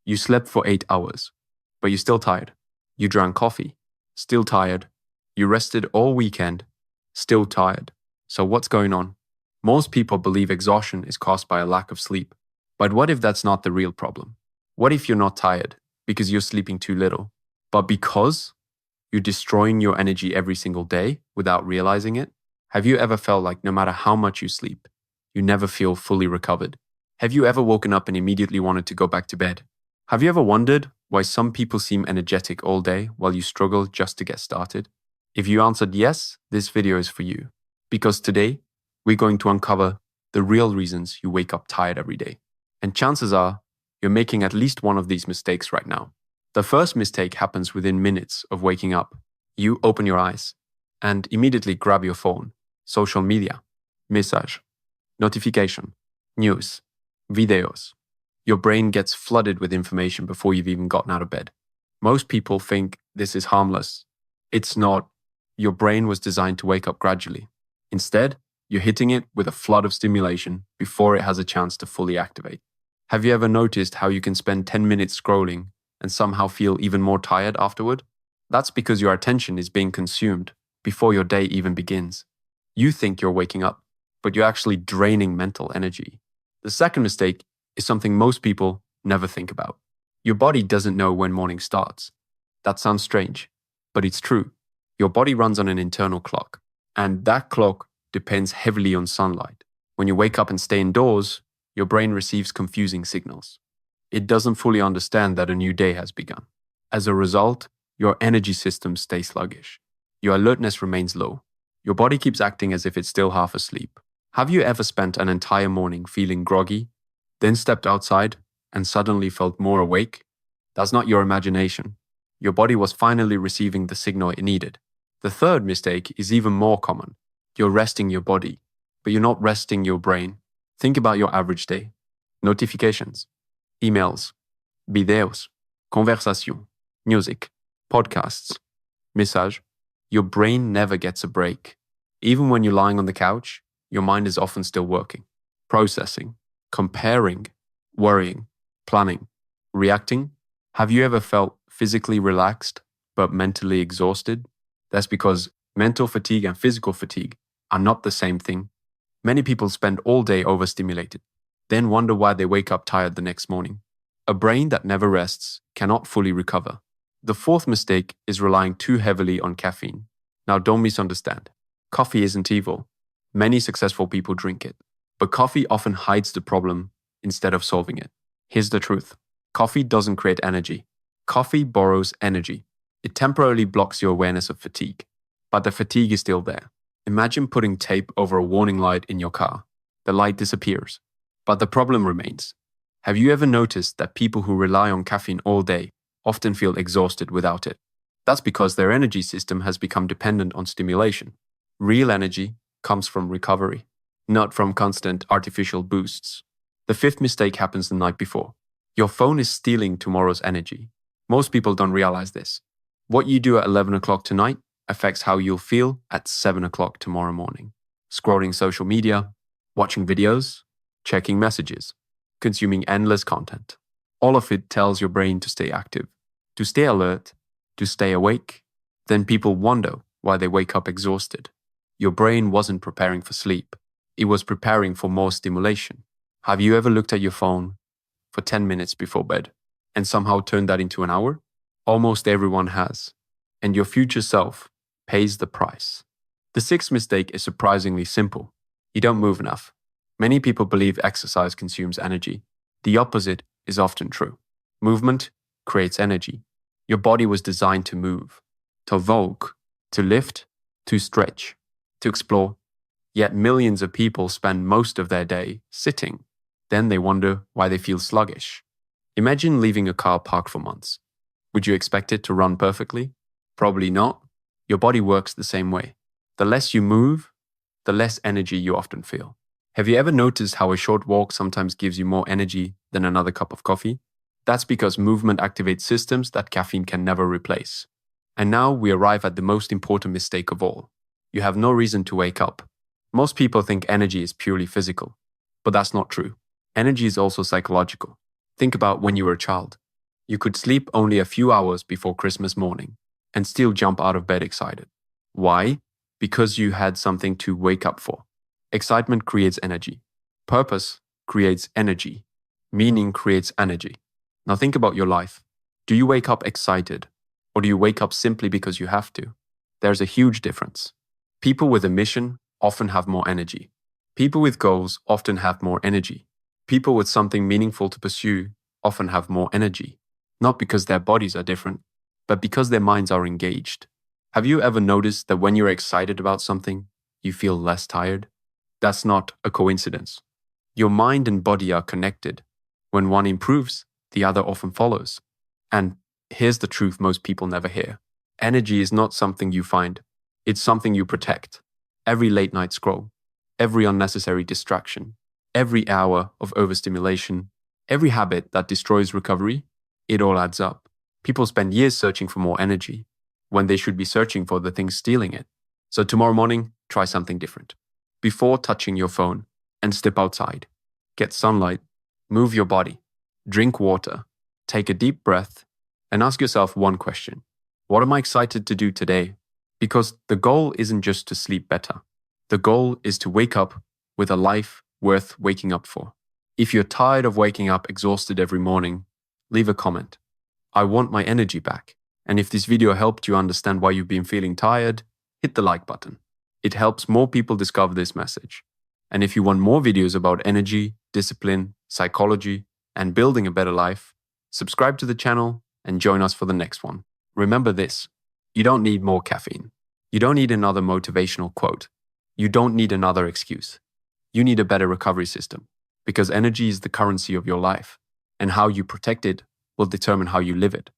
You slept for 8 hours, but you're still tired. You drank coffee, still tired. You rested all weekend, still tired. So what's going on? Most people believe exhaustion is caused by a lack of sleep. But what if that's not the real problem? What if you're not tired because you're sleeping too little, but because you're destroying your energy every single day without realizing it? Have you ever felt like no matter how much you sleep, you never feel fully recovered? Have you ever woken up and immediately wanted to go back to bed? Have you ever wondered why some people seem energetic all day while you struggle just to get started? If you answered yes, this video is for you. Because today, we're going to uncover the real reasons you wake up tired every day. And chances are, you're making at least one of these mistakes right now. The first mistake happens within minutes of waking up. You open your eyes and immediately grab your phone, social media, message, notification, news, videos. Your brain gets flooded with information before you've even gotten out of bed. Most people think this is harmless. It's not. Your brain was designed to wake up gradually. Instead, you're hitting it with a flood of stimulation before it has a chance to fully activate. Have you ever noticed how you can spend 10 minutes scrolling and somehow feel even more tired afterward? That's because your attention is being consumed before your day even begins. You think you're waking up, but you're actually draining mental energy. The second mistake is something most people never think about. Your body doesn't know when morning starts. That sounds strange, but it's true. Your body runs on an internal clock, and that clock depends heavily on sunlight. When you wake up and stay indoors, your brain receives confusing signals. It doesn't fully understand that a new day has begun. As a result, your energy system stays sluggish. Your alertness remains low. Your body keeps acting as if it's still half asleep. Have you ever spent an entire morning feeling groggy, then stepped outside and suddenly felt more awake? That's not your imagination. Your body was finally receiving the signal it needed. The third mistake is even more common. You're resting your body, but you're not resting your brain. Think about your average day. Notifications, emails, videos, conversation, music, podcasts, message. Your brain never gets a break. Even when you're lying on the couch, your mind is often still working, processing, comparing, worrying, planning, reacting. Have you ever felt physically relaxed but mentally exhausted? That's because mental fatigue and physical fatigue are not the same thing. Many people spend all day overstimulated, then wonder why they wake up tired the next morning. A brain that never rests cannot fully recover. The fourth mistake is relying too heavily on caffeine. Now, don't misunderstand. Coffee isn't evil. Many successful people drink it. But coffee often hides the problem instead of solving it. Here's the truth. Coffee doesn't create energy. Coffee borrows energy. It temporarily blocks your awareness of fatigue. But the fatigue is still there. Imagine putting tape over a warning light in your car. The light disappears, but the problem remains. Have you ever noticed that people who rely on caffeine all day often feel exhausted without it? That's because their energy system has become dependent on stimulation. Real energy comes from recovery, not from constant artificial boosts. The fifth mistake happens the night before. Your phone is stealing tomorrow's energy. Most people don't realize this. What you do at 11 o'clock tonight affects how you'll feel at 7 o'clock tomorrow morning. Scrolling social media, watching videos, checking messages, consuming endless content. All of it tells your brain to stay active, to stay alert, to stay awake. Then people wonder why they wake up exhausted. Your brain wasn't preparing for sleep. It was preparing for more stimulation. Have you ever looked at your phone for 10 minutes before bed and somehow turned that into an hour? Almost everyone has. And your future self pays the price. The sixth mistake is surprisingly simple. You don't move enough. Many people believe exercise consumes energy. The opposite is often true. Movement creates energy. Your body was designed to move, to walk, to lift, to stretch, to explore. Yet millions of people spend most of their day sitting. Then they wonder why they feel sluggish. Imagine leaving a car parked for months. Would you expect it to run perfectly? Probably not. Your body works the same way. The less you move, the less energy you often feel. Have you ever noticed how a short walk sometimes gives you more energy than another cup of coffee? That's because movement activates systems that caffeine can never replace. And now we arrive at the most important mistake of all. You have no reason to wake up. Most people think energy is purely physical, but that's not true. Energy is also psychological. Think about when you were a child. You could sleep only a few hours before Christmas morning and still jump out of bed excited. Why? Because you had something to wake up for. Excitement creates energy. Purpose creates energy. Meaning creates energy. Now think about your life. Do you wake up excited? Or do you wake up simply because you have to? There's a huge difference. People with a mission often have more energy. People with goals often have more energy. People with something meaningful to pursue often have more energy. Not because their bodies are different, but because their minds are engaged. Have you ever noticed that when you're excited about something, you feel less tired? That's not a coincidence. Your mind and body are connected. When one improves, the other often follows. And here's the truth most people never hear. Energy is not something you find. It's something you protect. Every late night scroll, every unnecessary distraction, every hour of overstimulation, every habit that destroys recovery, it all adds up. People spend years searching for more energy when they should be searching for the things stealing it. So tomorrow morning, try something different. Before touching your phone and step outside, get sunlight, move your body, drink water, take a deep breath, and ask yourself one question. What am I excited to do today? Because the goal isn't just to sleep better. The goal is to wake up with a life worth waking up for. If you're tired of waking up exhausted every morning, leave a comment. I want my energy back. And if this video helped you understand why you've been feeling tired, hit the like button. It helps more people discover this message. And if you want more videos about energy, discipline, psychology, and building a better life, subscribe to the channel and join us for the next one. Remember this, you don't need more caffeine. You don't need another motivational quote. You don't need another excuse. You need a better recovery system, because energy is the currency of your life, and how you protect it will determine how you live it.